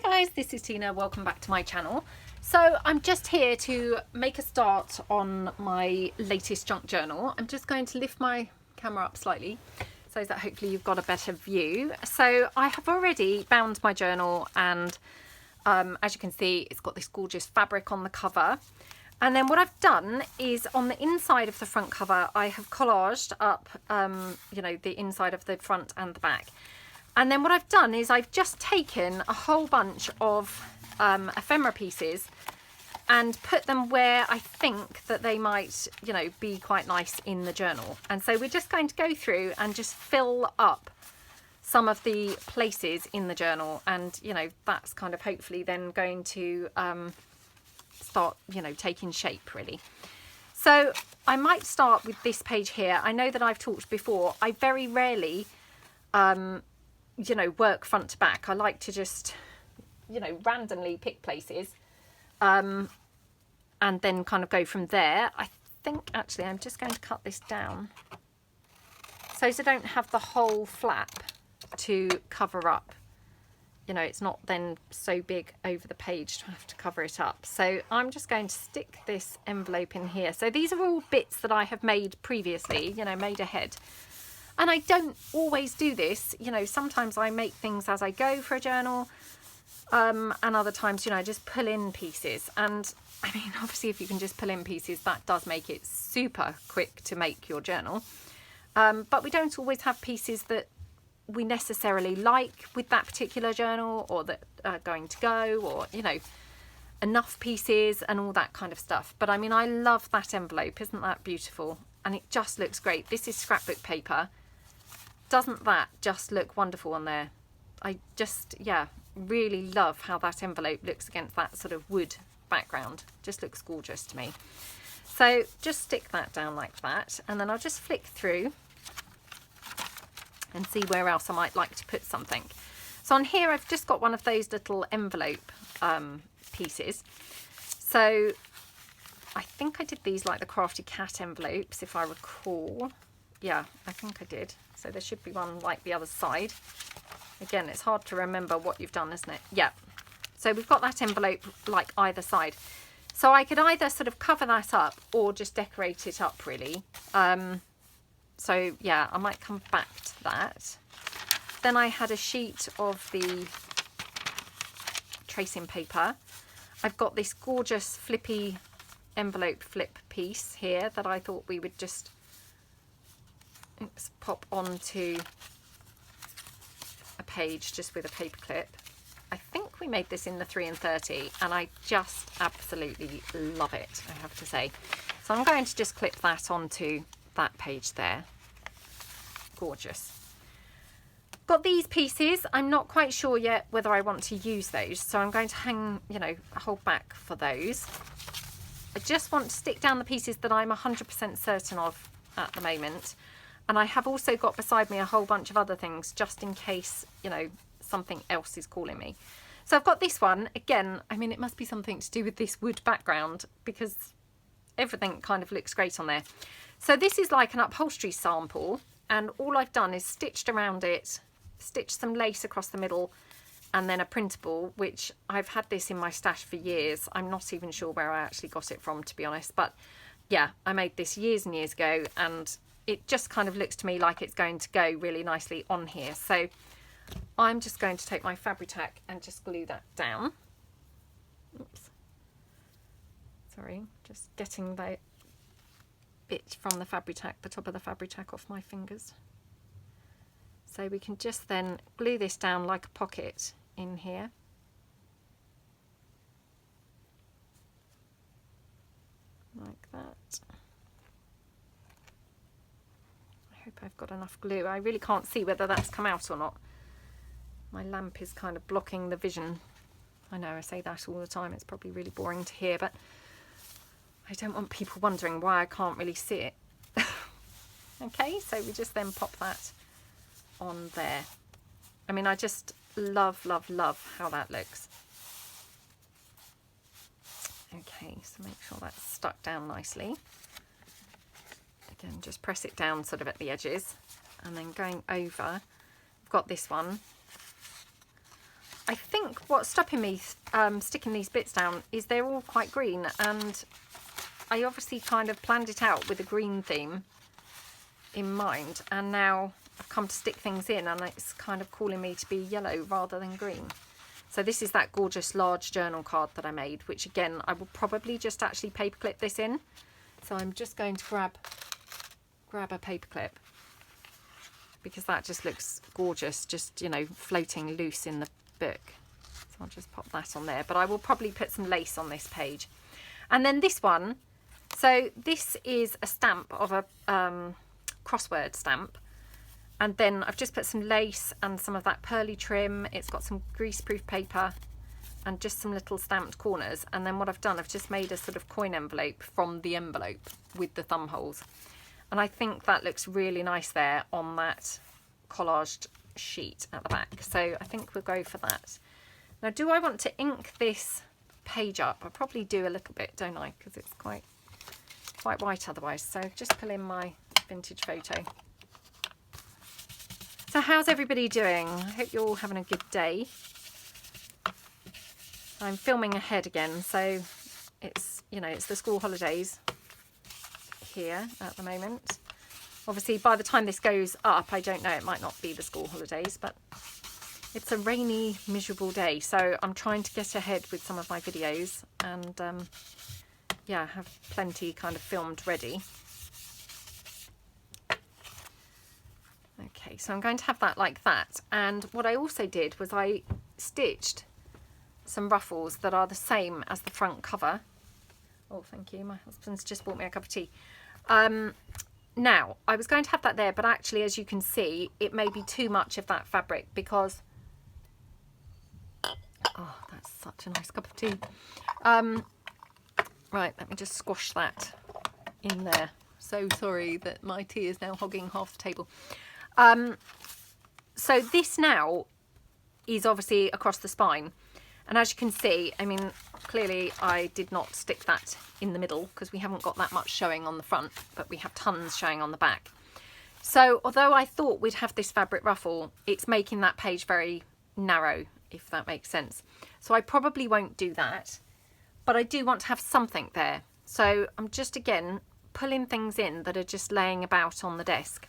Hi guys, this is Tina. Welcome back to my channel. So I'm just here to make a start on my latest junk journal. I'm just going to lift my camera up slightly so that hopefully you've got a better view. So I have already bound my journal, and as you can see, it's got this gorgeous fabric on the cover. And then what I've done is on the inside of the front cover, I have collaged up, you know, the inside of the front and the back. And then what I've done is I've just taken a whole bunch of ephemera pieces and put them where I think that they might, you know, be quite nice in the journal. And so we're just going to go through and just fill up some of the places in the journal. And, you know, that's kind of hopefully then going to start, you know, taking shape really. So I might start with this page here. I know that I've talked before, I very rarely you know, work front to back. I like to just, you know, randomly pick places and then kind of go from there. I think actually I'm just going to cut this down so I don't have the whole flap to cover up. You know, it's not then so big over the page to have to cover it up. So I'm just going to stick this envelope in here. So these are all bits that I have made previously, you know, made ahead. And I don't always do this, you know, sometimes I make things as I go for a journal, and other times, you know, I just pull in pieces. And I mean, obviously if you can just pull in pieces, that does make it super quick to make your journal. But we don't always have pieces that we necessarily like with that particular journal, or that are going to go, or, you know, enough pieces and all that kind of stuff. But I mean, I love that envelope. Isn't that beautiful? And it just looks great. This is scrapbook paper. Doesn't that just look wonderful on there? I just, yeah, really love how that envelope looks against that sort of wood background. Just looks gorgeous to me. So just stick that down like that, and then I'll just flick through and see where else I might like to put something. So on here I've just got one of those little envelope pieces. So I think I did these like the Crafty Cat envelopes, if I recall. Yeah, I think I did. So there should be one like the other side. Again, it's hard to remember what you've done, isn't it? Yeah. So we've got that envelope like either side. So I could either sort of cover that up or just decorate it up really. So yeah, I might come back to that. Then I had a sheet of the tracing paper. I've got this gorgeous flippy envelope flip piece here that I thought we would just pop onto a page just with a paper clip. I think we made this in the 3 and 30, and I just absolutely love it, I have to say. So I'm going to just clip that onto that page there. Gorgeous. Got these pieces. I'm not quite sure yet whether I want to use those, so I'm going to hang, you know, hold back for those. I just want to stick down the pieces that I'm 100% certain of at the moment. And I have also got beside me a whole bunch of other things just in case, you know, something else is calling me. So I've got this one. Again, I mean, it must be something to do with this wood background because everything kind of looks great on there. So this is like an upholstery sample, and all I've done is stitched around it, stitched some lace across the middle, and then a printable, which I've had this in my stash for years. I'm not even sure where I actually got it from, to be honest. But yeah, I made this years and years ago, and it just kind of looks to me like it's going to go really nicely on here. So I'm just going to take my Fabri-Tac and just glue that down. Oops. Sorry, just getting the bit from the Fabri-Tac, the top of the Fabri-Tac off my fingers. So we can just then glue this down like a pocket in here. Like that. I hope I've got enough glue. I really can't see whether that's come out or not. My lamp is kind of blocking the vision. I know I say that all the time. It's probably really boring to hear, but I don't want people wondering why I can't really see it. Okay, so we just then pop that on there. I mean, I just love, love, love how that looks. Okay, so make sure that's stuck down nicely. Again, just press it down sort of at the edges, and then going over, I've got this one. I think what's stopping me sticking these bits down is they're all quite green, and I obviously kind of planned it out with a green theme in mind, and now I've come to stick things in and it's kind of calling me to be yellow rather than green. So this is that gorgeous large journal card that I made, which again I will probably just actually paperclip this in. So I'm just going to grab a paperclip, because that just looks gorgeous, just, you know, floating loose in the book. So I'll just pop that on there, but I will probably put some lace on this page. And then this one, so this is a stamp of a crossword stamp, and then I've just put some lace and some of that pearly trim. It's got some greaseproof paper and just some little stamped corners, and then what I've done, I've just made a sort of coin envelope from the envelope with the thumb holes, and I think that looks really nice there on that collaged sheet at the back. So I think we'll go for that. Now, do I want to ink this page up? I probably do a little bit, don't I, because it's quite white otherwise. So just pull in my vintage photo. So how's everybody doing? I hope you're all having a good day. I'm filming ahead again, so it's, you know, it's the school holidays here at the moment. Obviously by the time this goes up, I don't know, it might not be the school holidays, but it's a rainy, miserable day, so I'm trying to get ahead with some of my videos and yeah, have plenty kind of filmed ready. Okay, so I'm going to have that like that, and what I also did was I stitched some ruffles that are the same as the front cover. Oh, thank you, my husband's just bought me a cup of tea. Now, I was going to have that there, but actually, as you can see, it may be too much of that fabric because... Oh, that's such a nice cup of tea. Right, let me just squash that in there. So sorry that my tea is now hogging half the table. So this now is obviously across the spine. And as you can see, I mean, clearly I did not stick that in the middle because we haven't got that much showing on the front, but we have tons showing on the back. So although I thought we'd have this fabric ruffle, it's making that page very narrow, if that makes sense. So I probably won't do that, but I do want to have something there. So I'm just, again, pulling things in that are just laying about on the desk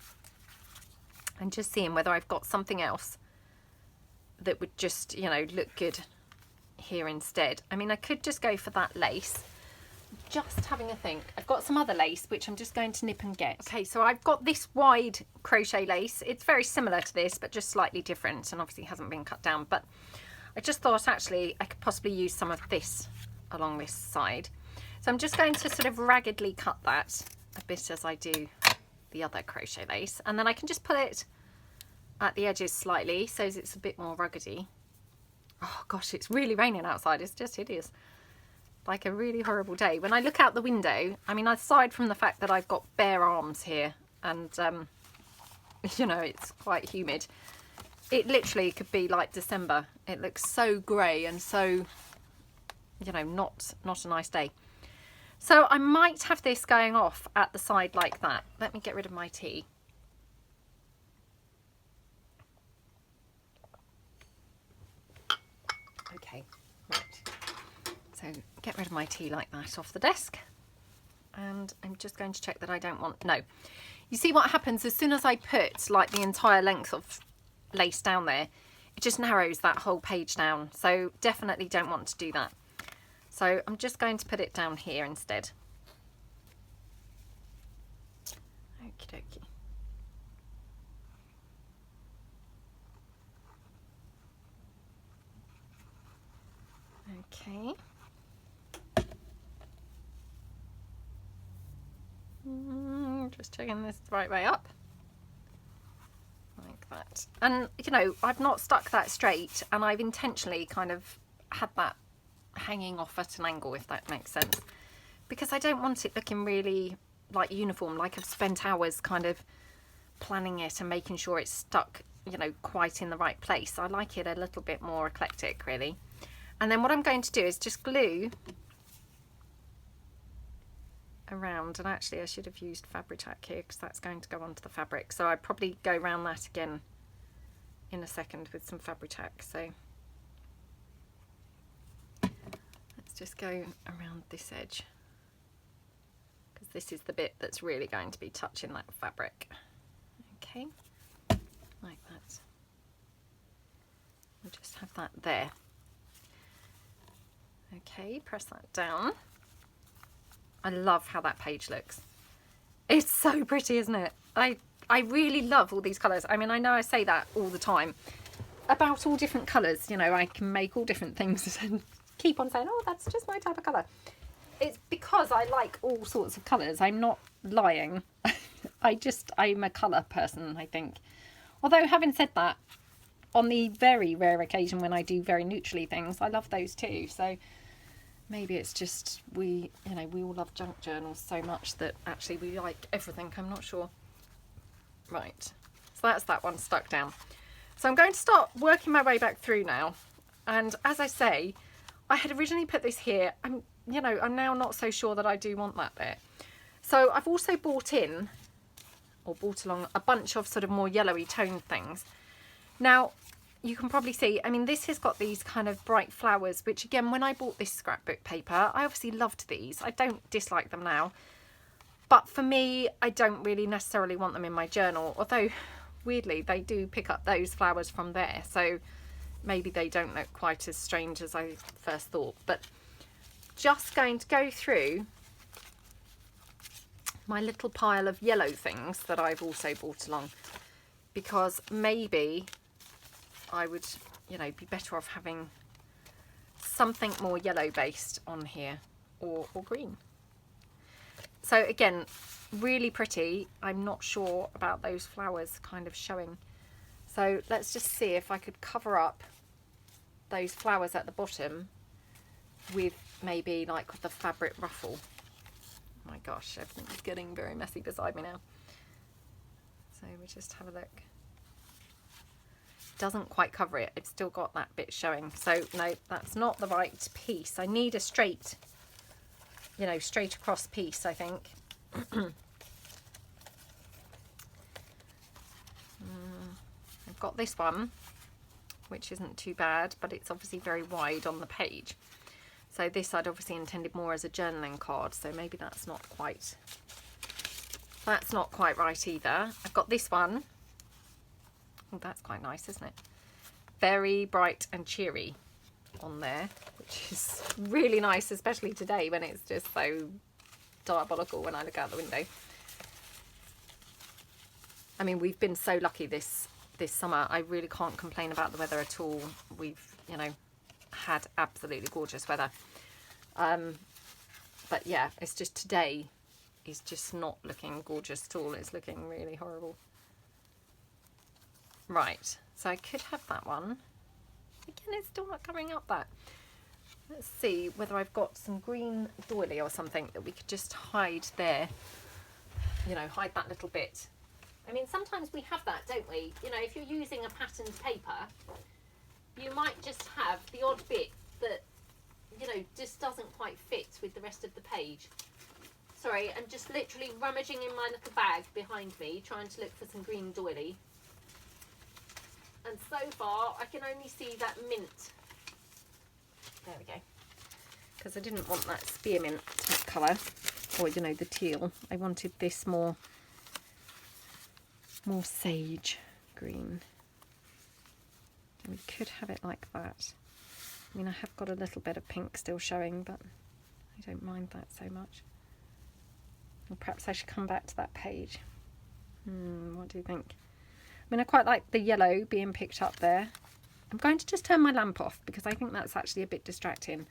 and just seeing whether I've got something else that would just, you know, look good here instead. I mean, I could just go for that lace. Just having a think. I've got some other lace which I'm just going to nip and get. Okay, so I've got this wide crochet lace. It's very similar to this, but just slightly different, and obviously hasn't been cut down. But I just thought actually I could possibly use some of this along this side. So I'm just going to sort of raggedly cut that a bit as I do the other crochet lace, and then I can just pull it at the edges slightly so it's a bit more ruggedy. Oh gosh, it's really raining outside. It's just hideous. Like a really horrible day. When I look out the window, I mean, aside from the fact that I've got bare arms here and, you know, it's quite humid, it literally could be like December. It looks so grey and so, you know, not a nice day. So I might have this going off at the side like that. Let me get rid of my tea. Okay, right. So get rid of my tea like that off the desk. And I'm just going to check that I don't want... No. You see what happens as soon as I put like the entire length of lace down there, it just narrows that whole page down. So definitely don't want to do that. So I'm just going to put it down here instead. Okie dokie. Okay. Just checking this the right way up. Like that. And, you know, I've not stuck that straight, and I've intentionally kind of had that hanging off at an angle, if that makes sense. Because I don't want it looking really like uniform, like I've spent hours kind of planning it and making sure it's stuck, you know, quite in the right place. I like it a little bit more eclectic, really. And then what I'm going to do is just glue around, and actually I should have used Fabri-Tac here because that's going to go onto the fabric, so I'd probably go around that again in a second with some Fabri-Tac. So just go around this edge, because this is the bit that's really going to be touching that fabric. Okay, like that. We'll just have that there. Okay, press that down. I love how that page looks. It's so pretty, isn't it? I really love all these colours. I mean, I know I say that all the time about all different colours. You know, I can make all different things and keep on saying, oh, that's just my type of colour. It's because I like all sorts of colours. I'm not lying. I'm a colour person, I think. Although, having said that, on the very rare occasion when I do very neutrally things, I love those too. So maybe it's just we all love junk journals so much that actually we like everything. I'm not sure. Right, so that's that one stuck down. So I'm going to start working my way back through now. And as I say, I had originally put this here. I'm now not so sure that I do want that there. So I've also brought along a bunch of sort of more yellowy toned things. Now, you can probably see, I mean, this has got these kind of bright flowers, which again, when I bought this scrapbook paper, I obviously loved these. I don't dislike them now. But for me, I don't really necessarily want them in my journal, although weirdly, they do pick up those flowers from there. So maybe they don't look quite as strange as I first thought. But just going to go through my little pile of yellow things that I've also brought along, because maybe I would, be better off having something more yellow based on here, or green. So again, really pretty. I'm not sure about those flowers kind of showing. So let's just see if I could cover up those flowers at the bottom with maybe like the fabric ruffle. Oh my gosh, everything's getting very messy beside me now. So we just have a look. Doesn't quite cover it. It's still got that bit showing. So no, that's not the right piece. I need a straight, straight across piece, I think. I've got this one, which isn't too bad, but it's obviously very wide on the page. So this I'd obviously intended more as a journaling card. So maybe that's not quite right either. I've got this one. Oh, that's quite nice, isn't it? Very bright and cheery on there, which is really nice, especially today when it's just so diabolical when I look out the window. I mean, we've been so lucky this summer. I really can't complain about the weather at all. We've, had absolutely gorgeous weather. But yeah, it's just today is just not looking gorgeous at all. It's looking really horrible. Right, so I could have that one. Again, it's still not covering up that. Let's see whether I've got some green doily or something that we could just hide there. Hide that little bit. I mean, sometimes we have that, don't we? If you're using a patterned paper, you might just have the odd bit that, just doesn't quite fit with the rest of the page. Sorry, I'm just literally rummaging in my little bag behind me, trying to look for some green doily. And so far, I can only see that mint. There we go. Because I didn't want that spearmint type colour, or the teal. I wanted this more sage green. And we could have it like that. I mean, I have got a little bit of pink still showing, but I don't mind that so much. Or perhaps I should come back to that page. What do you think? I mean, I quite like the yellow being picked up there. I'm going to just turn my lamp off because I think that's actually a bit distracting.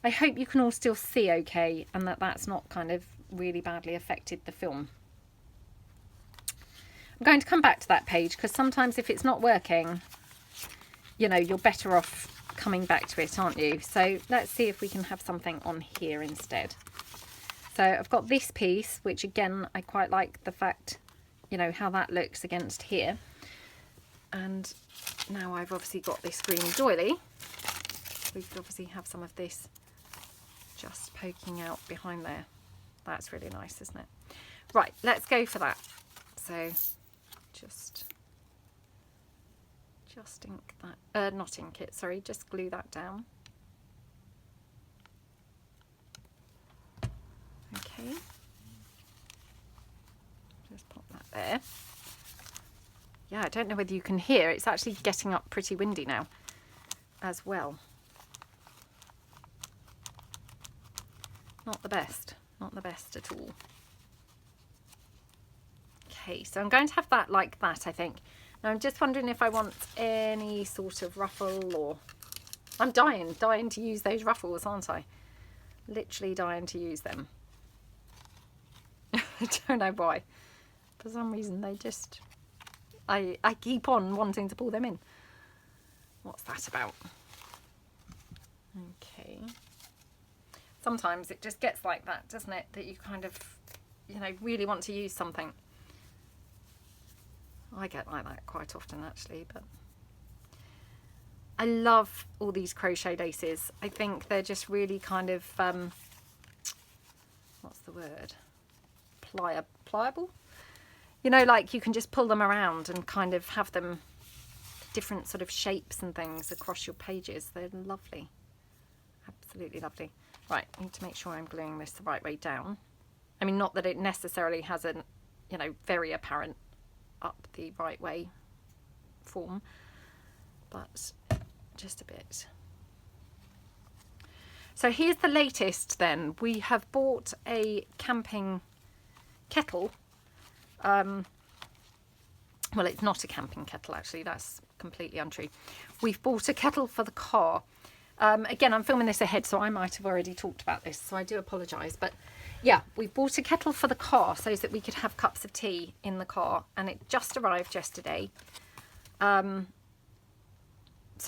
I hope you can all still see okay and that that's not kind of really badly affected the film. I'm going to come back to that page because sometimes if it's not working, you're better off coming back to it, aren't you? So let's see if we can have something on here instead. So I've got this piece, which again, I quite like the fact, how that looks against here. And now I've obviously got this green doily. We could obviously have some of this just poking out behind there. That's really nice, isn't it? Right, let's go for that. So just ink that, not ink it, sorry, just glue that down. Okay. Just pop that there. Yeah, I don't know whether you can hear, it's actually getting up pretty windy now as well. Not the best at all. Okay, so I'm going to have that like that, I think. Now I'm just wondering if I want any sort of ruffle, or I'm dying to use those ruffles, aren't I? Literally dying to use them. I don't know why. For some reason they just, I keep on wanting to pull them in. What's that about? Okay. Sometimes it just gets like that, doesn't it? That you kind of, you know, really want to use something. I get like that quite often actually, but I love all these crochet laces. I think they're just really kind of, what's the word? Pliable? You know, like you can just pull them around and kind of have them different sort of shapes and things across your pages. They're lovely. Absolutely lovely. Right, I need to make sure I'm gluing this the right way down. I mean, not that it necessarily has a, you know, very apparent up the right way form, but just a bit. So here's the latest then. We have bought a camping kettle. Well, it's not a camping kettle actually, that's completely untrue. We've bought a kettle for the car. Again, I'm filming this ahead, so I might have already talked about this, so I do apologise, but yeah, we bought a kettle for the car so that we could have cups of tea in the car, and it just arrived yesterday. So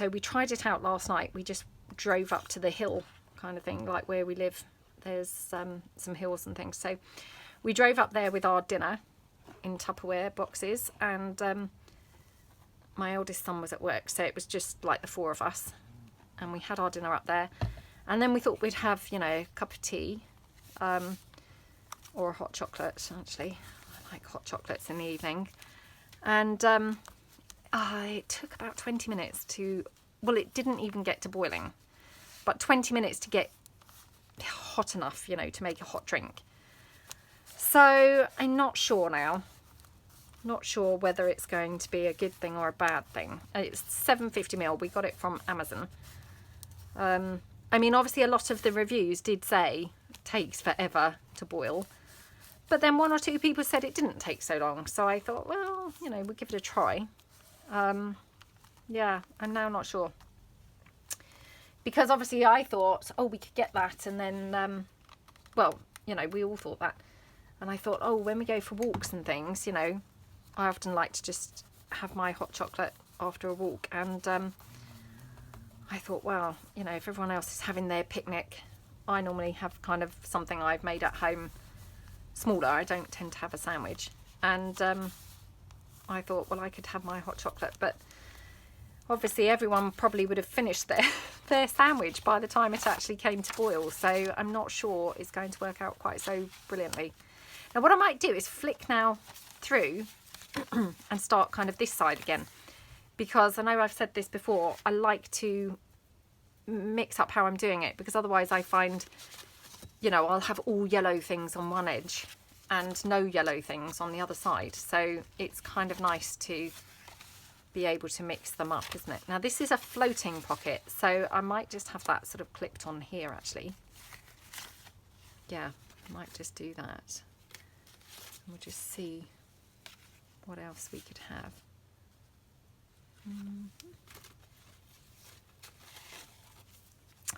we tried it out last night. We just drove up to the hill kind of thing, like where we live. There's some hills and things. So we drove up there with our dinner in Tupperware boxes, and my eldest son was at work, so it was just like the four of us, and we had our dinner up there. And then we thought we'd have, you know, a cup of tea. Or a hot chocolate, actually. I like hot chocolates in the evening. And it took about 20 minutes to, well, it didn't even get to boiling, but 20 minutes to get hot enough, you know, to make a hot drink. So I'm not sure now. Not sure whether it's going to be a good thing or a bad thing. It's 750ml. We got it from Amazon. I mean, obviously a lot of the reviews did say it takes forever to boil, but then one or two people said it didn't take so long, so I thought, well, you know, we'll give it a try. Yeah, I'm now not sure, because obviously I thought, oh, we could get that, and then well, you know, we all thought that, and I thought, oh, when we go for walks and things, you know, I often like to just have my hot chocolate after a walk, and I thought, well, you know, if everyone else is having their picnic, I normally have kind of something I've made at home smaller. I don't tend to have a sandwich. And I thought, well, I could have my hot chocolate. But obviously everyone probably would have finished their sandwich by the time it actually came to boil. So I'm not sure it's going to work out quite so brilliantly. Now what I might do is flick now through and start kind of this side again. Because I know I've said this before, I like to mix up how I'm doing it, because otherwise I find, you know, I'll have all yellow things on one edge and no yellow things on the other side. So it's kind of nice to be able to mix them up, isn't it? Now this is a floating pocket, so I might just have that sort of clipped on here actually. Yeah, I might just do that. We'll just see what else we could have.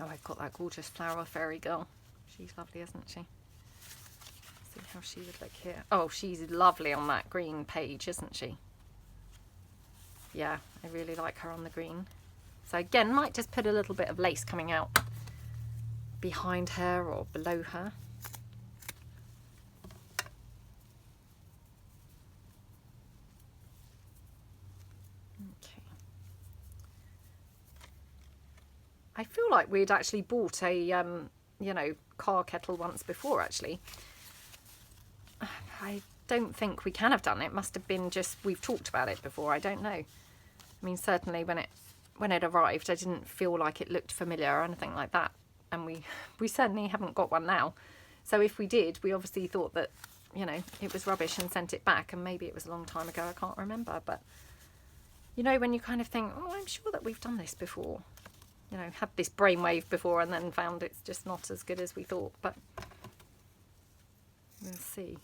Oh, I've got that gorgeous flower fairy girl. She's lovely, isn't she? See how she would look here. Oh, she's lovely on that green page, isn't she? Yeah, I really like her on the green. So again, might just put a little bit of lace coming out behind her or below her. I feel like we'd actually bought a, you know, car kettle once before, actually. I don't think we can have done it. It must have been just, we've talked about it before. I don't know. I mean, certainly when it arrived, I didn't feel like it looked familiar or anything like that. And we certainly haven't got one now. So if we did, we obviously thought that, you know, it was rubbish and sent it back, and maybe it was a long time ago, I can't remember. But you know, when you kind of think, oh, I'm sure that we've done this before, you know, had this brainwave before and then found it's just not as good as we thought, but we'll see.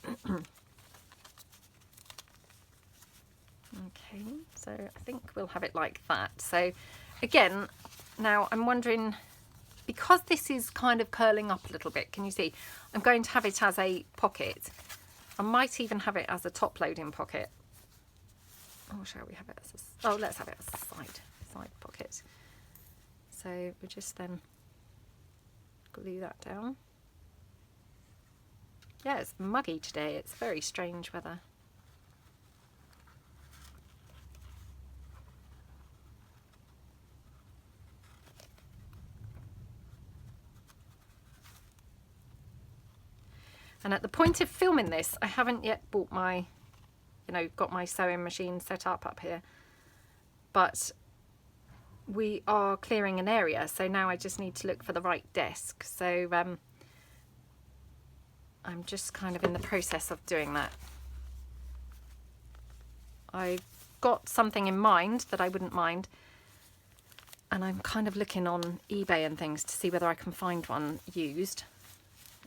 Okay. Okay, so I think we'll have it like that. So again, now I'm wondering, because this is kind of curling up a little bit, can you see? I'm going to have it as a pocket. I might even have it as a top loading pocket. Or shall we have it as a, oh, let's have it as a side pocket. So we just then glue that down. Yeah, it's muggy today. It's very strange weather. And at the point of filming this, I haven't yet bought my, you know, got my sewing machine set up here. But we are clearing an area, so now I just need to look for the right desk. So I'm just kind of in the process of doing that. I've got something in mind that I wouldn't mind. And I'm kind of looking on eBay and things to see whether I can find one used.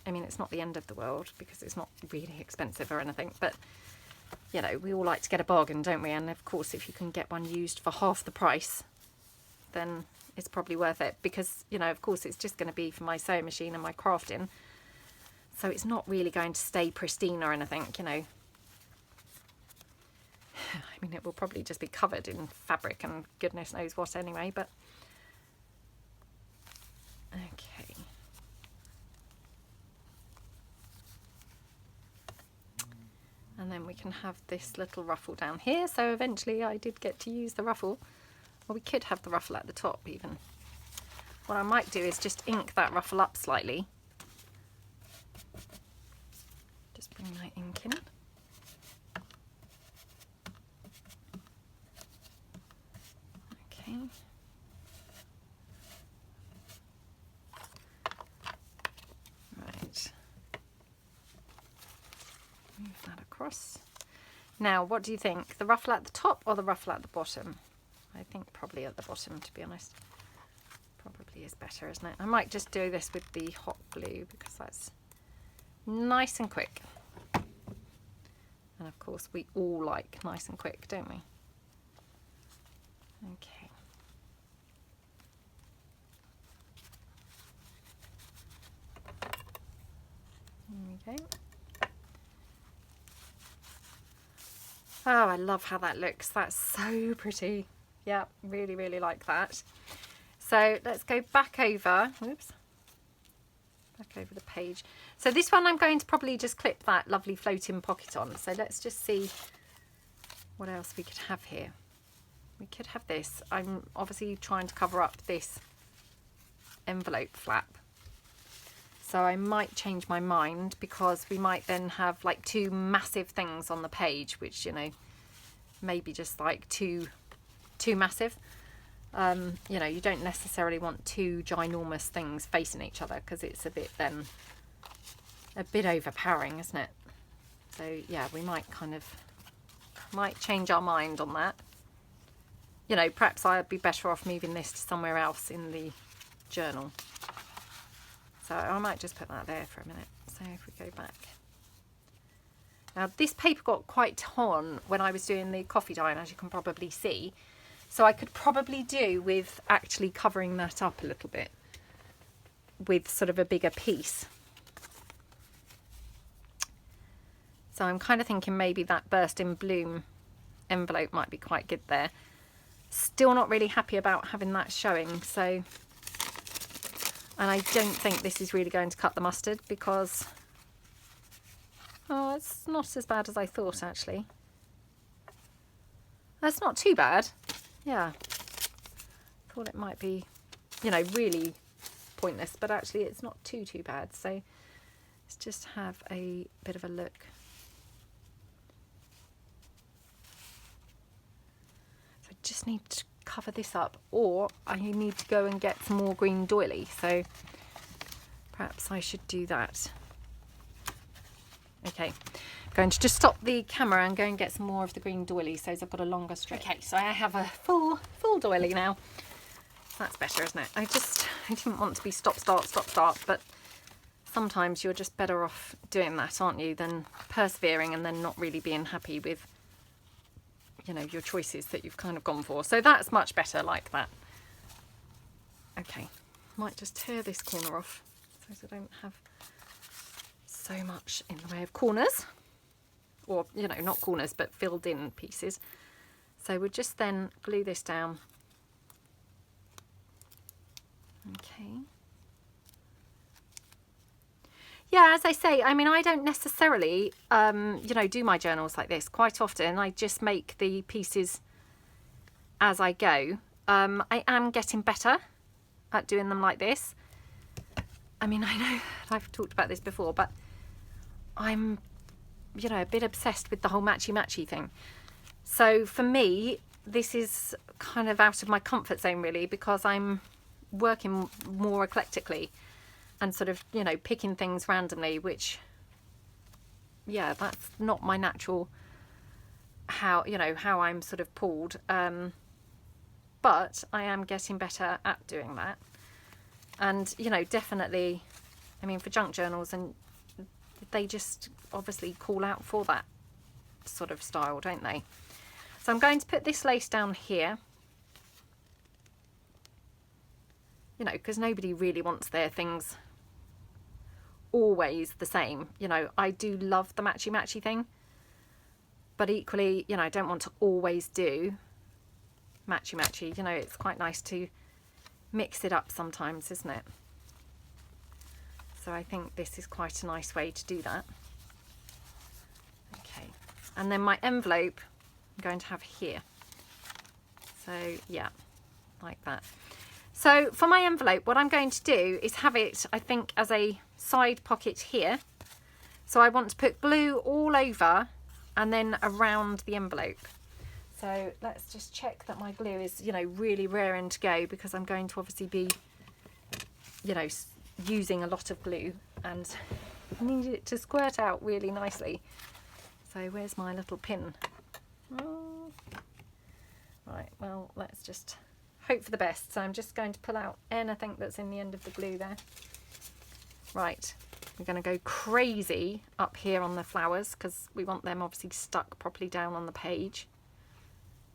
I mean, it's not the end of the world because it's not really expensive or anything, but you know, we all like to get a bargain, don't we? And of course, if you can get one used for half the price, then it's probably worth it, because, you know, of course, it's just going to be for my sewing machine and my crafting. So it's not really going to stay pristine or anything, you know. I mean, it will probably just be covered in fabric and goodness knows what anyway, but okay. And then we can have this little ruffle down here. So eventually I did get to use the ruffle. Or we could have the ruffle at the top even. What I might do is just ink that ruffle up slightly. Just bring my ink in. Okay. Right. Move that across. Now, what do you think? The ruffle at the top or the ruffle at the bottom? I think probably at the bottom, to be honest. Probably is better, isn't it? I might just do this with the hot glue because that's nice and quick. And of course, we all like nice and quick, don't we? Okay. There we go. Oh, I love how that looks. That's so pretty. Yeah, really, really like that. So let's go back over, oops, back over the page. So this one I'm going to probably just clip that lovely floating pocket on. So let's just see what else we could have here. We could have this. I'm obviously trying to cover up this envelope flap. So I might change my mind, because we might then have like two massive things on the page, which, you know, maybe just like too massive. You know, you don't necessarily want two ginormous things facing each other, because it's a bit overpowering, isn't it? So yeah, we might change our mind on that. You know, perhaps I'd be better off moving this to somewhere else in the journal. So I might just put that there for a minute. So if we go back. Now this paper got quite torn when I was doing the coffee dye, as you can probably see. So I could probably do with actually covering that up a little bit with sort of a bigger piece. So I'm kind of thinking maybe that Burst in Bloom envelope might be quite good there. Still not really happy about having that showing, so, and I don't think this is really going to cut the mustard, because, oh, it's not as bad as I thought, actually. That's not too bad. Yeah, thought it might be, you know, really pointless, but actually it's not too bad. So let's just have a bit of a look. So I just need to cover this up, or I need to go and get some more green doily, so perhaps I should do that. Okay, going to just stop the camera and go and get some more of the green doily so I've got a longer stretch. Okay, so I have a full doily now. That's better, isn't it? I didn't want to be stop, start, but sometimes you're just better off doing that, aren't you, than persevering and then not really being happy with, you know, your choices that you've kind of gone for. So that's much better like that. Okay, might just tear this corner off so I don't have so much in the way of corners, or, you know, not corners but filled in pieces. So we'll just then glue this down. Okay. Yeah, as I say, I mean, I don't necessarily, you know, do my journals like this. Quite often I just make the pieces as I go. I am getting better at doing them like this. I mean, I know I've talked about this before, but I'm, you know, a bit obsessed with the whole matchy thing. So for me, this is kind of out of my comfort zone really, because I'm working more eclectically and sort of, you know, picking things randomly, which, yeah, that's not my natural, how, you know, how I'm sort of pulled. But I am getting better at doing that. And, you know, definitely, I mean, for junk journals, and they just obviously call out for that sort of style, don't they? So I'm going to put this lace down here, you know, because nobody really wants their things always the same. You know, I do love the matchy thing, but equally, you know, I don't want to always do matchy. You know, it's quite nice to mix it up sometimes, isn't it? So I think this is quite a nice way to do that. Okay, and then my envelope I'm going to have here. So yeah, like that. So for my envelope, what I'm going to do is have it, I think, as a side pocket here. So I want to put glue all over and then around the envelope. So let's just check that my glue is, you know, really raring to go, because I'm going to obviously be, you know, using a lot of glue and need it to squirt out really nicely. So where's my little pin? Oh. Right, well, let's just hope for the best. So I'm just going to pull out anything that's in the end of the glue there. Right, we're going to go crazy up here on the flowers, because we want them obviously stuck properly down on the page.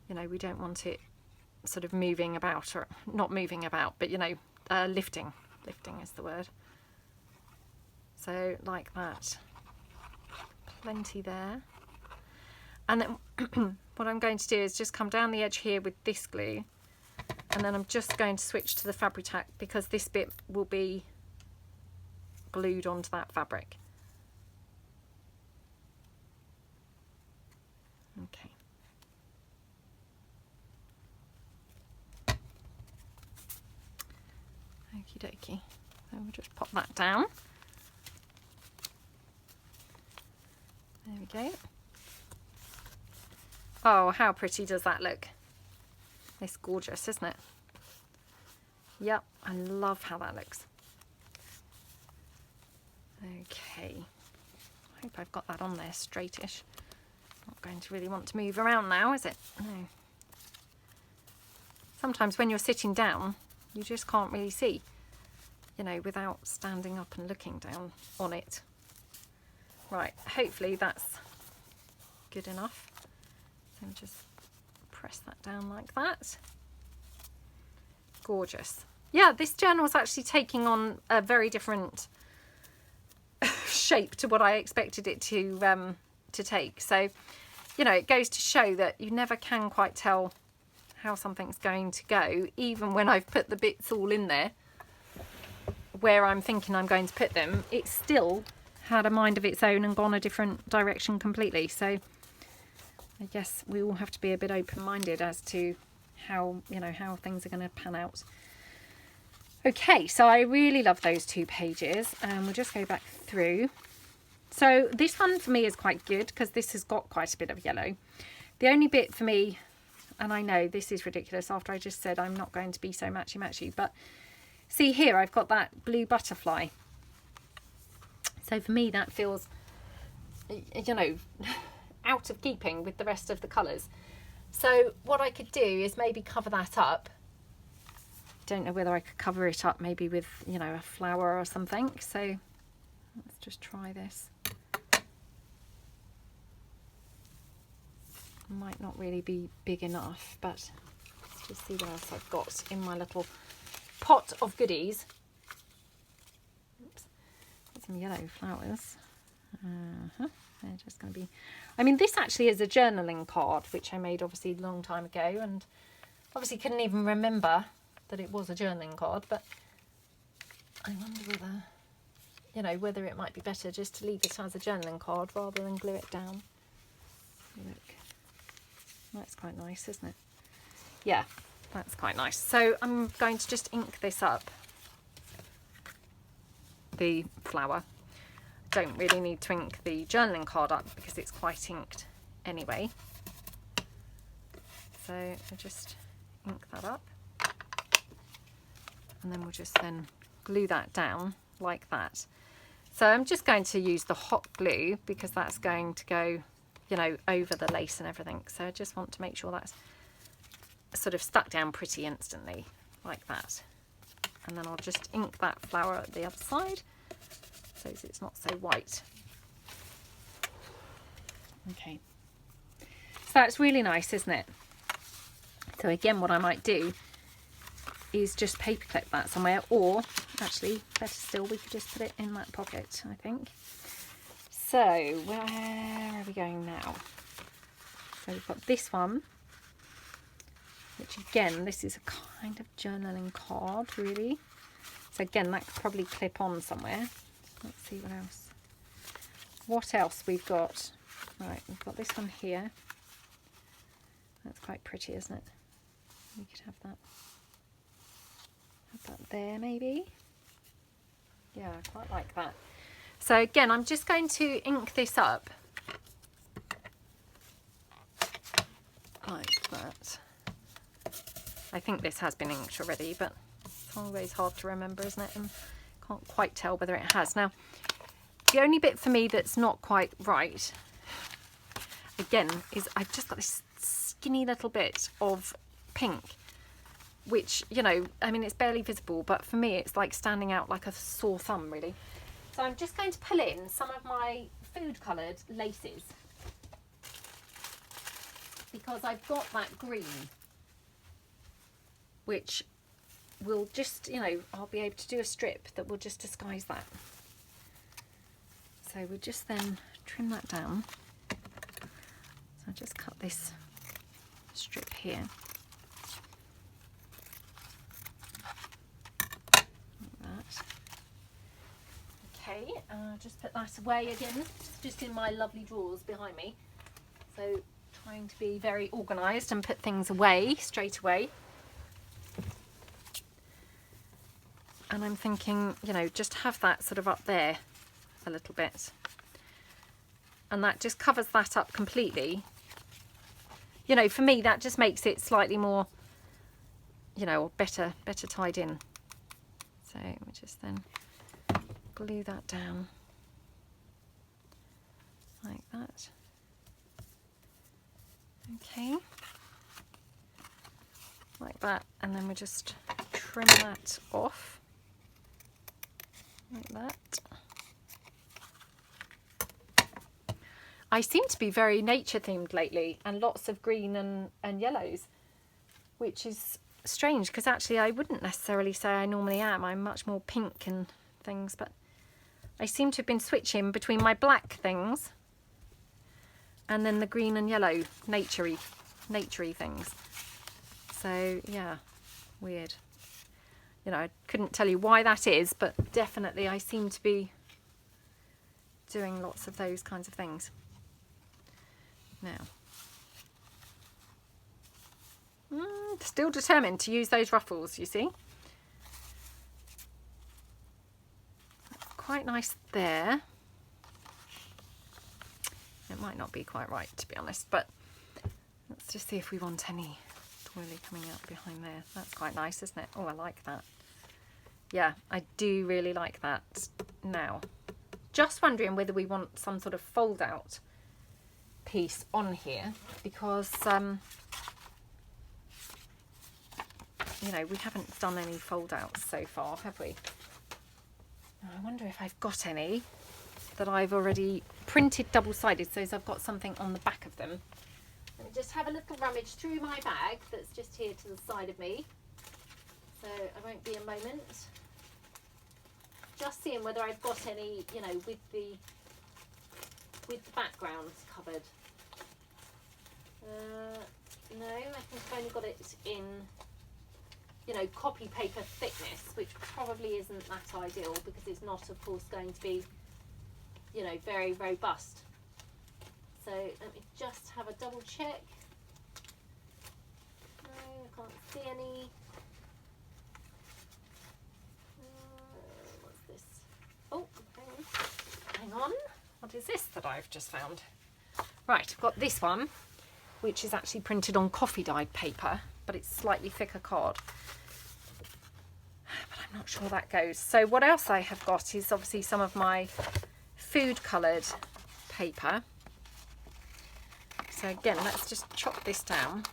You know, we don't want it sort of moving about, or not moving about, but, you know, lifting is the word. So like that, plenty there. And then what I'm going to do is just come down the edge here with this glue, and then I'm just going to switch to the fabric tack, because this bit will be glued onto that fabric. Okay. Okie dokie. So we'll just pop that down. There we go. Oh, how pretty does that look? It's gorgeous, isn't it? Yep, I love how that looks. Okay, I hope I've got that on there straightish. Not going to really want to move around now, is it? No. Sometimes when you're sitting down, you just can't really see, you know, without standing up and looking down on it. Right, hopefully that's good enough. So just press that down like that. Gorgeous. Yeah, this journal is actually taking on a very different shape to what I expected it to take. So, you know, it goes to show that you never can quite tell how something's going to go, even when I've put the bits all in there where I'm thinking I'm going to put them. It's still had a mind of its own and gone a different direction completely. So I guess we all have to be a bit open-minded as to how, you know, how things are going to pan out. Okay, so I really love those two pages, and we'll just go back through. So this one for me is quite good, because this has got quite a bit of yellow. The only bit for me and I know this is ridiculous after I just said I'm not going to be so matchy-matchy, but see here I've got that blue butterfly. So for me that feels, you know, out of keeping with the rest of the colours. So what I could do is maybe cover that up. Don't know whether I could cover it up maybe with, you know, a flower or something. So let's just try this. Might not really be big enough, but let's just see what else I've got in my little pot of goodies. Oops. Got some yellow flowers. They're just going to be, I mean, this actually is a journaling card which I made obviously a long time ago, and obviously couldn't even remember that it was a journaling card, but I wonder whether, you know, whether it might be better just to leave it as a journaling card rather than glue it down. Look, that's quite nice, isn't it? Yeah, that's quite nice. So I'm going to just ink this up, the flower. Don't really need to ink the journaling card up because it's quite inked anyway. So I'll just ink that up, and then we'll just then glue that down like that. So I'm just going to use the hot glue because that's going to go, you know, over the lace and everything. So I just want to make sure that's sort of stuck down pretty instantly like that. And then I'll just ink that flower at the other side so it's not so white. Okay, so that's really nice, isn't it? So again, what I might do is just paperclip that somewhere, or actually better still, we could just put it in that pocket, I think. So where are we going now? So we've got this one, which again, this is a kind of journaling card really. So again, that could probably clip on somewhere. Let's see what else. What else we've got? Right, we've got this one here. That's quite pretty, isn't it? We could have that. Have that there maybe. Yeah, I quite like that. So again, I'm just going to ink this up like that. I think this has been inked already, but it's always hard to remember, isn't it? And can't quite tell whether it has. Now, the only bit for me that's not quite right, again, is I've just got this skinny little bit of pink, which, you know, I mean, it's barely visible, but for me, it's like standing out like a sore thumb, really. So I'm just going to pull in some of my food-coloured laces because I've got that green, which will just, you know, I'll be able to do a strip that will just disguise that. So we'll just then trim that down. So I'll just cut this strip here. Like that. Okay, just put that away again, just in my lovely drawers behind me. So trying to be very organised and put things away straight away. And I'm thinking, you know, just have that sort of up there a little bit. And that just covers that up completely. You know, for me, that just makes it slightly more, you know, better tied in. So we just then glue that down like that. Okay. Like that. And then we just trim that off. Like that. I seem to be very nature themed lately, and lots of green and yellows, which is strange because actually I wouldn't necessarily say I normally am. I'm much more pink and things, but I seem to have been switching between my black things and then the green and yellow naturey things. So yeah, weird. You know, I couldn't tell you why that is, but definitely I seem to be doing lots of those kinds of things now. Still determined to use those ruffles, you see. Quite nice there. It might not be quite right, to be honest, but let's just see if we want any twirly coming out behind there. That's quite nice, isn't it? Oh, I like that. Yeah, I do really like that. Now, just wondering whether we want some sort of fold out piece on here, because you know, we haven't done any fold outs so far, have we? I wonder if I've got any that I've already printed double-sided, so as I've got something on the back of them. Let me just have a little rummage through my bag that's just here to the side of me, so I won't be a moment. Just seeing whether I've got any, you know, with the backgrounds covered. No, I think I've only got it in, you know, copy paper thickness, which probably isn't that ideal because it's not, of course, going to be, you know, very robust. So let me just have a double check. No, I can't see any. What's this? Oh, hang on. What is this that I've just found? Right, I've got this one, which is actually printed on coffee dyed paper, but it's slightly thicker card. But I'm not sure that goes. So what else I have got is obviously some of my food coloured paper. So again, let's just chop this down.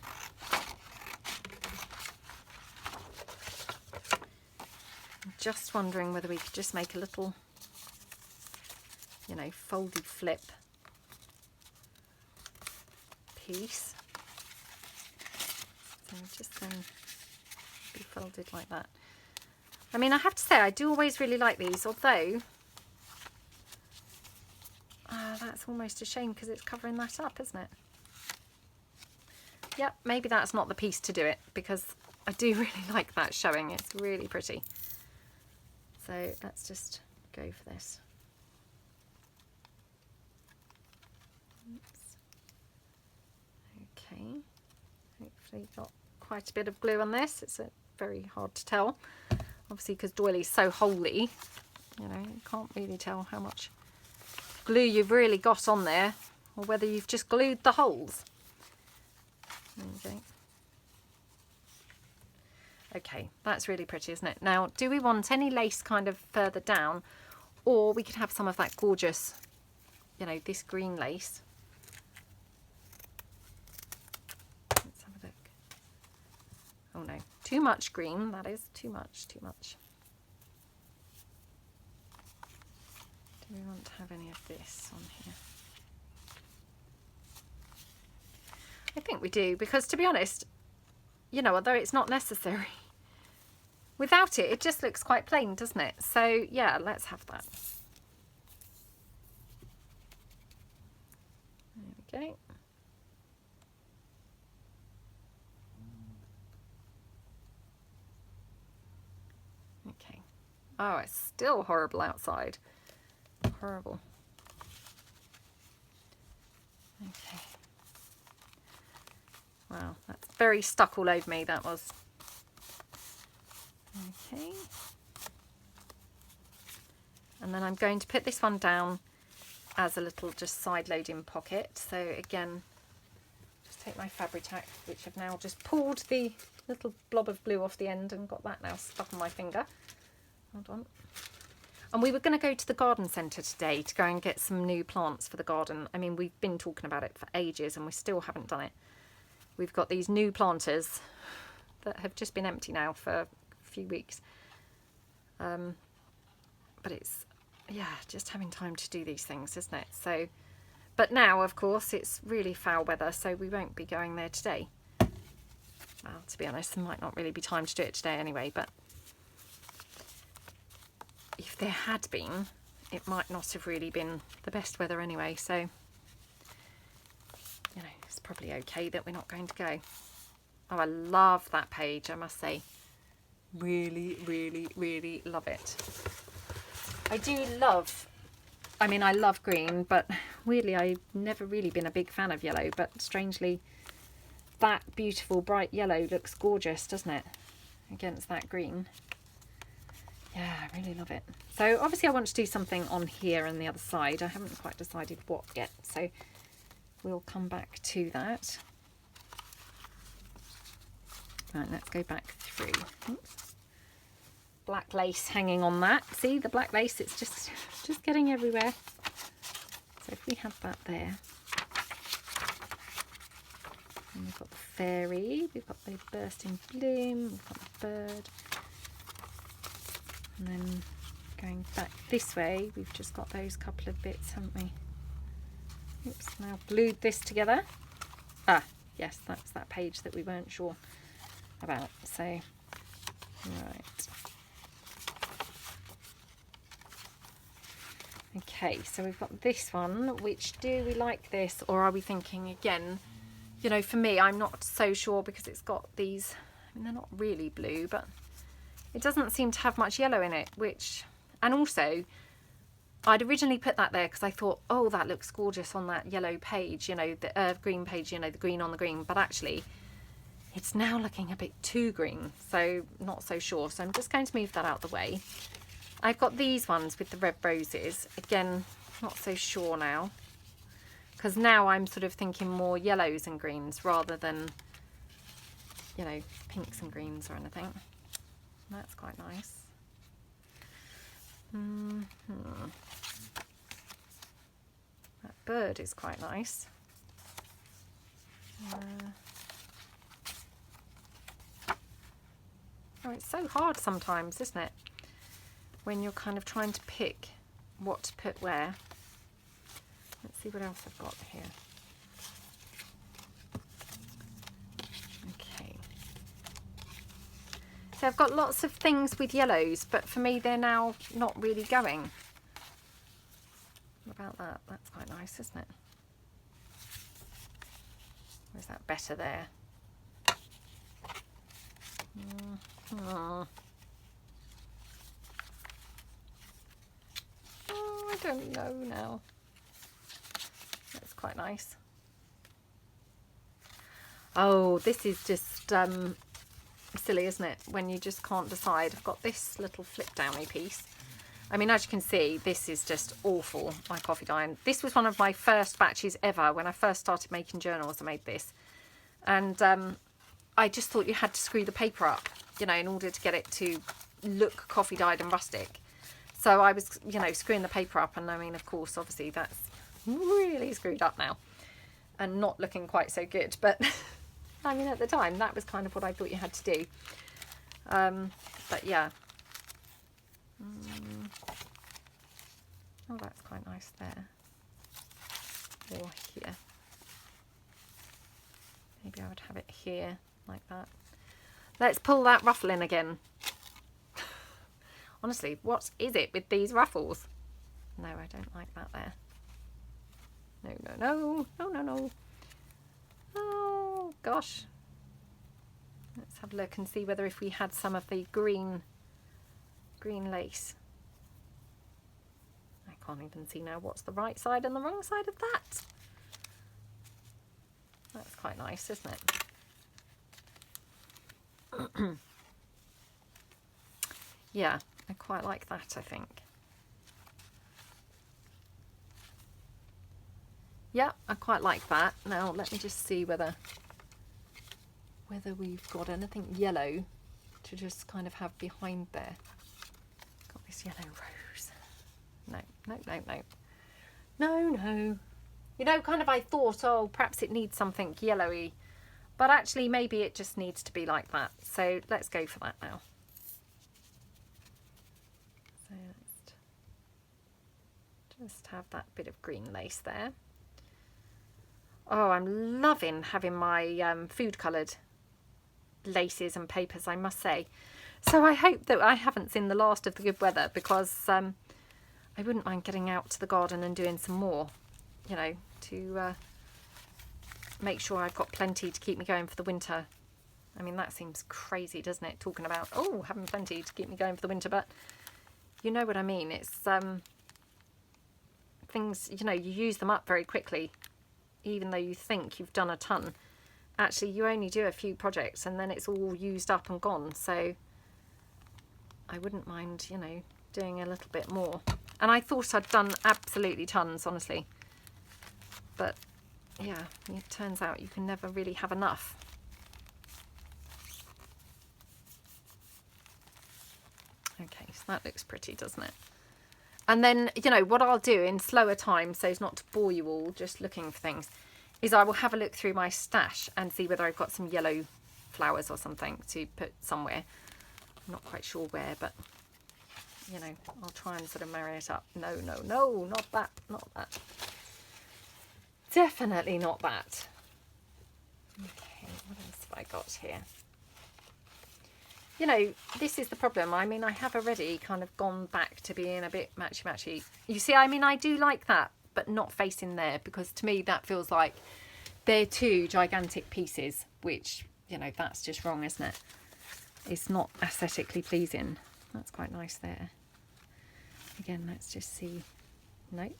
I'm just wondering whether we could just make a little, you know, foldy flip piece. So just then be folded like that. I mean, I have to say, I do always really like these, although that's almost a shame because it's covering that up, isn't it? Yep, maybe that's not the piece to do it, because I do really like that showing. It's really pretty. So let's just go for this. Oops. Okay, hopefully got quite a bit of glue on this. It's very hard to tell, obviously, because doilies so holey, you know, you can't really tell how much glue you've really got on there, or whether you've just glued the holes. There you go. Okay, that's really pretty, isn't it? Now, do we want any lace kind of further down, or we could have some of that gorgeous, you know, this green lace. Let's have a look. Oh no, too much green. That is too much, too much. Do we want to have any of this on here? I think we do, because to be honest, you know, although it's not necessary, without it, it just looks quite plain, doesn't it? So yeah, let's have that. There we go. Okay. Oh, it's still horrible outside. Horrible. Okay. Wow, that's very stuck all over me, that was. Okay. And then I'm going to put this one down as a little just side loading pocket. So again, just take my Fabri-Tac, which I've now just pulled the little blob of glue off the end and got that now stuck on my finger. Hold on. And we were going to go to the garden centre today to go and get some new plants for the garden. I mean, we've been talking about it for ages and we still haven't done it. We've got these new planters that have just been empty now for a few weeks. But it's, yeah, just having time to do these things, isn't it? So, but now, of course, it's really foul weather, so we won't be going there today. Well, to be honest, there might not really be time to do it today anyway, but if there had been, it might not have really been the best weather anyway, so, you know, it's probably okay that we're not going to go. Oh, I love that page, I must say. Really, really, really love it. I do love, I mean, I love green, but weirdly, I've never really been a big fan of yellow, but strangely, that beautiful bright yellow looks gorgeous, doesn't it? Against that green. Yeah, I really love it. So obviously I want to do something on here and the other side. I haven't quite decided what yet, so we'll come back to that. Right, let's go back through. Oops. Black lace hanging on that. See the black lace, it's just getting everywhere. So if we have that there. And we've got the fairy, we've got the bursting bloom, we've got the bird. And then going back this way, we've just got those couple of bits, haven't we? Oops, now glued this together. Ah, yes, that's that page that we weren't sure about. So, right. Okay, so we've got this one, which do we like this, or are we thinking again, you know, for me, I'm not so sure because it's got these, I mean, they're not really blue, but it doesn't seem to have much yellow in it, which, and also, I'd originally put that there because I thought, oh, that looks gorgeous on that yellow page, you know, the green page, you know, the green on the green, but actually, it's now looking a bit too green, so not so sure. So I'm just going to move that out the way. I've got these ones with the red roses. Again, not so sure now. Because now I'm sort of thinking more yellows and greens rather than, you know, pinks and greens or anything. That's quite nice. That bird is quite nice. Oh, it's so hard sometimes, isn't it? When you're kind of trying to pick what to put where. Let's see what else I've got here. Okay. So I've got lots of things with yellows, but for me they're now not really going. What about that? That's quite nice, isn't it? Or is that better there? Oh, I don't know now. That's quite nice. Oh, this is just silly, isn't it? When you just can't decide. I've got this little flip downy piece. I mean, as you can see, this is just awful, my coffee dye. And this was one of my first batches ever. When I first started making journals, I made this. And I just thought you had to screw the paper up, you know, in order to get it to look coffee dyed and rustic. So I was, you know, screwing the paper up, and I mean, of course, obviously that's really screwed up now and not looking quite so good. But I mean, at the time, that was kind of what I thought you had to do. But yeah. Oh, that's quite nice there. Or here. Maybe I would have it here, like that. Let's pull that ruffle in again. Honestly, what is it with these ruffles? No, I don't like that there. No, no, no, no, no, no. Oh, gosh. Let's have a look and see whether if we had some of the green lace. I can't even see now what's the right side and the wrong side of that. That's quite nice, isn't it? Yeah, I quite like that, I think. Yeah, I quite like that. Now let me just see whether we've got anything yellow to just kind of have behind there. Got this yellow rose. No, no, no, no. No, no. You know, kind of I thought, oh, perhaps it needs something yellowy. But actually, maybe it just needs to be like that. So let's go for that now. So let's just have that bit of green lace there. Oh, I'm loving having my food coloured laces and papers, I must say. So I hope that I haven't seen the last of the good weather, because I wouldn't mind getting out to the garden and doing some more, you know, to make sure I've got plenty to keep me going for the winter. I mean, that seems crazy, doesn't it? Talking about, oh, having plenty to keep me going for the winter, but you know what I mean. It's things, you know, you use them up very quickly, even though you think you've done a ton. Actually, you only do a few projects and then it's all used up and gone. So I wouldn't mind, you know, doing a little bit more. And I thought I'd done absolutely tons, honestly. But yeah, it turns out you can never really have enough. That looks pretty, doesn't it? And then, you know, what I'll do in slower time, so as not to bore you all just looking for things, is I will have a look through my stash and see whether I've got some yellow flowers or something to put somewhere. I'm not quite sure where, but, you know, I'll try and sort of marry it up. No, no, no, not that, not that. Definitely not that. Okay, what else have I got here? You know, this is the problem. I mean, I have already kind of gone back to being a bit matchy-matchy. You see, I mean, I do like that, but not facing there, because to me that feels like they're two gigantic pieces, which, you know, that's just wrong, isn't it? It's not aesthetically pleasing. That's quite nice there. Again, let's just see. Nope.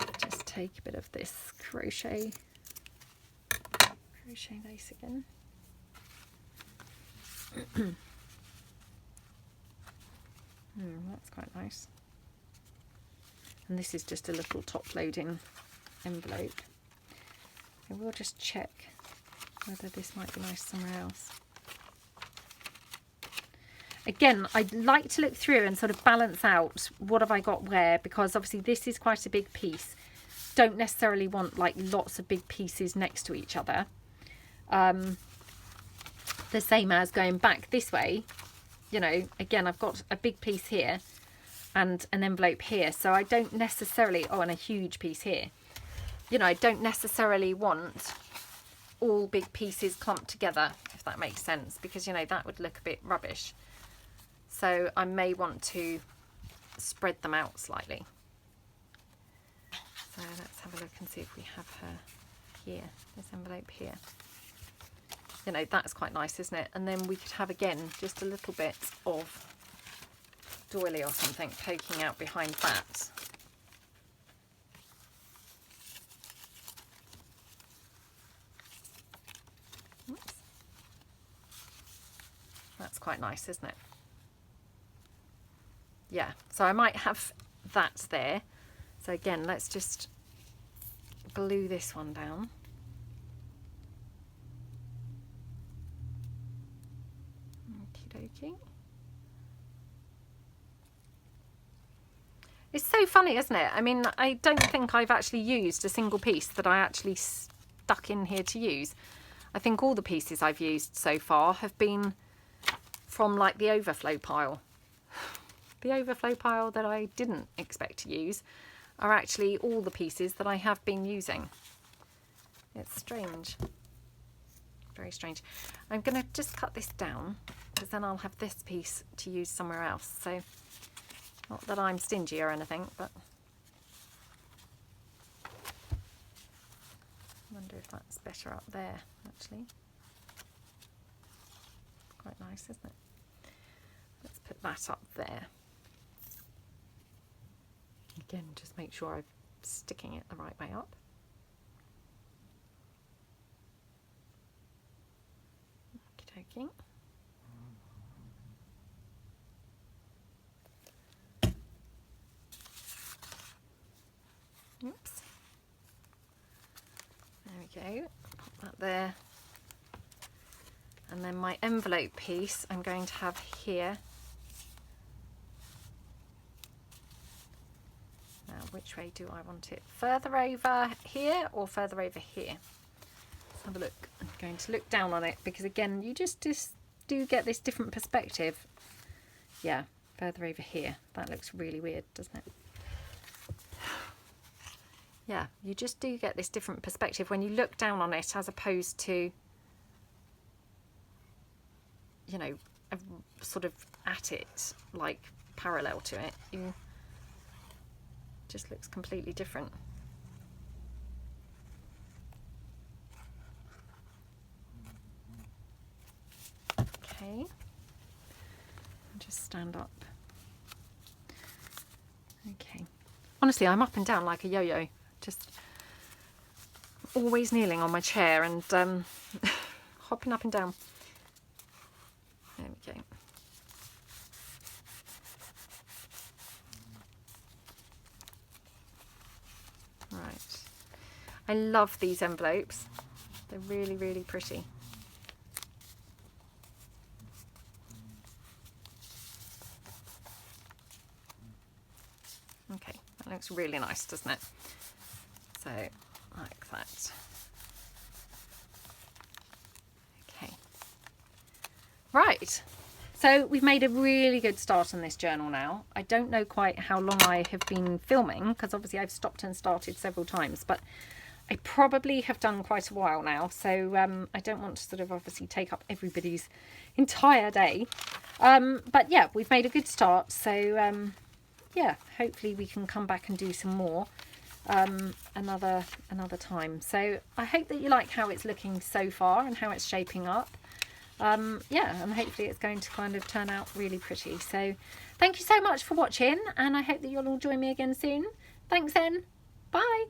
Let's just take a bit of this crochet lace again. That's quite nice. And this is just a little top loading envelope. So we'll just check whether this might be nice somewhere else. Again, I'd like to look through and sort of balance out what have I got where, because obviously this is quite a big piece. Don't necessarily want like lots of big pieces next to each other. The same as going back this way, you know, again, I've got a big piece here and an envelope here. So I don't necessarily, oh, and a huge piece here. You know, I don't necessarily want all big pieces clumped together, if that makes sense, because, you know, that would look a bit rubbish. So I may want to spread them out slightly. So let's have a look and see if we have her here, this envelope here. You know, that's quite nice, isn't it? And then we could have, again, just a little bit of doily or something poking out behind that. Oops. That's quite nice, isn't it? Yeah, so I might have that there. So again, let's just glue this one down. Okie dokie. It's so funny, isn't it? I mean, I don't think I've actually used a single piece that I actually stuck in here to use. I think all the pieces I've used so far have been from like the overflow pile. The overflow pile that I didn't expect to use are actually all the pieces that I have been using. It's strange. Very strange. I'm going to just cut this down because then I'll have this piece to use somewhere else. So, not that I'm stingy or anything, but I wonder if that's better up there, actually. Quite nice, isn't it? Let's put that up there. Again, just make sure I'm sticking it the right way up. Okie dokie. Oops. There we go. Pop that there. And then my envelope piece I'm going to have here. Now, which way do I want it? Further over here or further over here? Let's have a look. I'm going to look down on it because, again, you just do get this different perspective. Yeah, further over here. That looks really weird, doesn't it? Yeah, you just do get this different perspective when you look down on it as opposed to, you know, sort of at it, like parallel to it. You just looks completely different. Okay, just stand up. Okay, honestly, I'm up and down like a yo-yo, just always kneeling on my chair and hopping up and down. There we go. Right. I love these envelopes. They're really, really pretty. Looks really nice, doesn't it? So like that. Okay. Right. So we've made a really good start on this journal now. I don't know quite how long I have been filming, because obviously I've stopped and started several times, but I probably have done quite a while now. So I don't want to sort of obviously take up everybody's entire day. But yeah, we've made a good start. So yeah, hopefully we can come back and do some more another time. So I hope that you like how it's looking so far and how it's shaping up. Yeah, and hopefully it's going to kind of turn out really pretty. So thank you so much for watching, and I hope that you'll all join me again soon. Thanks then. Bye.